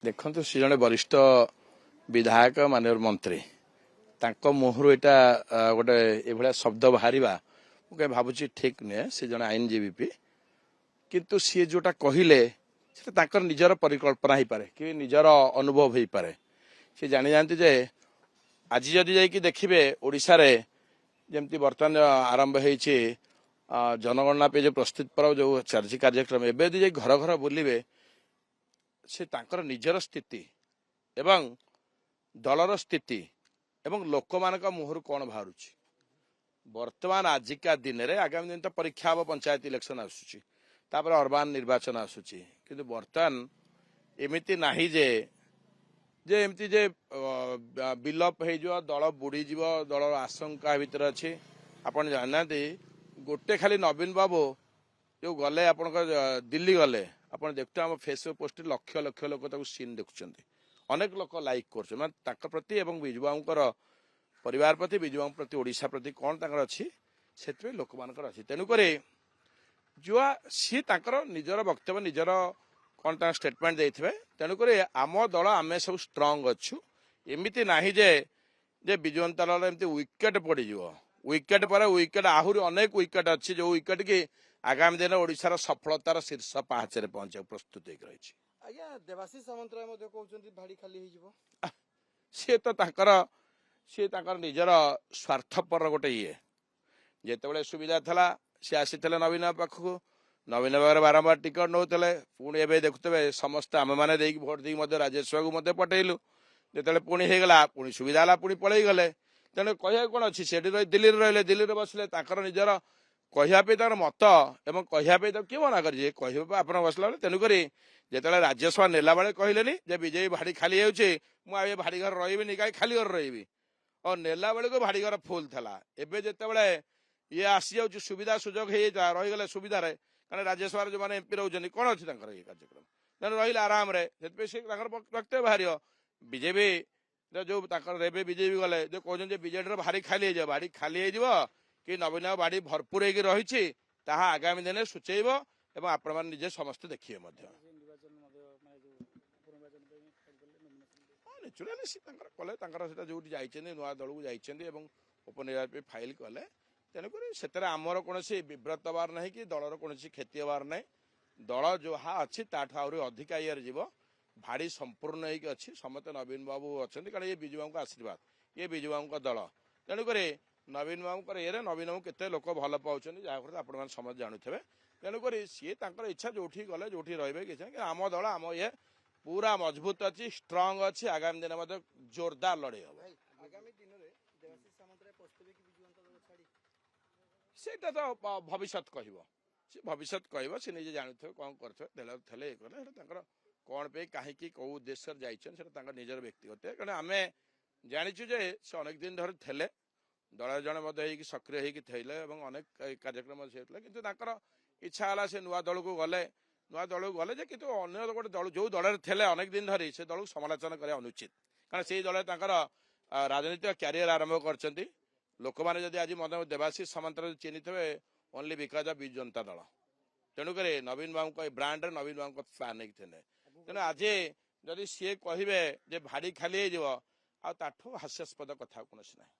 देखु सी जड़े वरिष्ठ विधायक माननीय मंत्री मुहर एटा गोटे ये शब्द बाहर मुझे भावुँ ठीक नुहे सी जड़े आईनजीवी किंतु सी जोटा कहले निजर परिकल्पना हो पारे कि निजर अनुभव हो पारे सी जानी जाती जे आज जदि जाकि देखिए ओडिशा रे जमती बर्तमान आरंभ होती जनगणना पे जो प्रस्तुत पर जो चर्चा कार्यक्रम एवं घर घर बुलिबे से तांकर निजर स्थिति एवं दलर स्थिति एवं लोक मान मुहर कौन बाहर वर्तमान आजिका दिन में आगामी दिन तो परीक्षा हम पंचायत इलेक्शन आसूची अर्बान निर्वाचन आसूची किंतु वर्तमान एमती नाही जे एमती जे विलप हो दल बुड़ीज दल आशंका भितर अच्छे आपन जानना गोटे खाली नवीन बाबू जो गले आप दिल्ली गले आप देखते आम फेसबुक पोस्ट लक्ष लक्ष लोक सीन देखुं अनेक लोक लाइक कर प्रति एवं विजुबाबूर परिवार प्रति विजुबाबू प्रति ओडिशा प्रति कौन अच्छी से लोक मान अच्छी तेणुक जो सी निजर वक्तव्य निजर कौन स्टेटमेंट देते तेणुक आम दल आम सब स्ट्रंग अच्छु एमती ना जे विजु जनता दल एमती विकेट पड़ज विकेट पर विकेट आहरी अनेक विकेट अच्छी जो विकेट की आगामी दिन ओडिशार सफलतार शीर्ष पाहाचरे पहुंचा प्रस्तुत रही आज्ञा देवाशीष सामंतराय भाड़ी खाली सी तो सी निजर स्वार्थपर गोटे ये जिते सुविधा था सी आसी नवीन पाखक नवीन पाखे बारंबार टिकट नौते पुणी ए देखुते समस्त आम मैंने भोट दी राजेश को पटेलु जो पुणी होगा पुणी सुविधा है पुणी पलि गले तेणु कह कौन अच्छी से दिल्ली रही दिल्ली बसले निजर कहवाई तर मत एवं कहवाई तो किए मना कर आप बसला तेणुक जिते राज्यसभा नेला बेले कहले बीजेपी भाड़ी खाली मुझे भाड़ी घर रही कहीं खाली घर रही और नेला बेले को भाड़ी घर फुल था एवं जिते ये आसी जा सुविधा सुजोग हो रहीगले सुविधा कारण राज्यसभा जो मैंने एमपी रोचे कौन अच्छी ये कार्यक्रम तेना रही आराम से वक्तव्य बाहर बीजेपी जो रे बीजेपी गले जो कहते बीजेडी भारी खाली हो भाड़ी खाली हो कि नवीन बाड़ी भरपूर होगी रही आगामी दिन सूचेब और आपण मैंने निजे समस्त देखिए नेचुराली सी कले जो जाइए नुआ दल को जाइए उपनिर्वाचन फाइल कले तेणुक से आमर कौन विव्रत हबार ना कि दलर कौन क्षति हबार ना दल जो अच्छी आहरी अधिका ये जीव भाड़ी संपूर्ण अच्छी समस्त नवीन बाबू अच्छा कारण ये विजुबाबू आशीर्वाद ये विजुबाबू दल तेणुक नवीन बाबू ये नवीन बाबू केते लोक भल पाँच जहाँ आप समझ जानूे तेणुक सी इच्छा जो गले जो रे कि आम दल आम ये पूरा मजबूत अच्छी स्ट्रंग अच्छी आगामी दिन में जोरदार लड़े हम से भविष्य कह सी निजे जानते कौन कर कौन पे कहीं कौ उद्देश्य जाइए निजर व्यक्तिगत कारण आम जाचु जे से अनेक दिन धर थे दल जड़े सक्रिय होते अनेक कार्यक्रम कि इच्छा है से नुआ दल को गले नुआ दल को गले कि अन्य गोटे दल जो दल थे अनेक दिन धरी से दल को समालोचना करा अनुचित कारण से दल राजनीतिक क्यारियर आरंभ कर लोक मैंने जब आज मत देवाशीष सामंत चिन्हित only because of Biju Janata Dal तेणुक Naveen Babu brand Naveen Babu fan होते तेणु आज जदि सी कहे भाड़ी खाली हो हास्यास्पद कथा कौन ना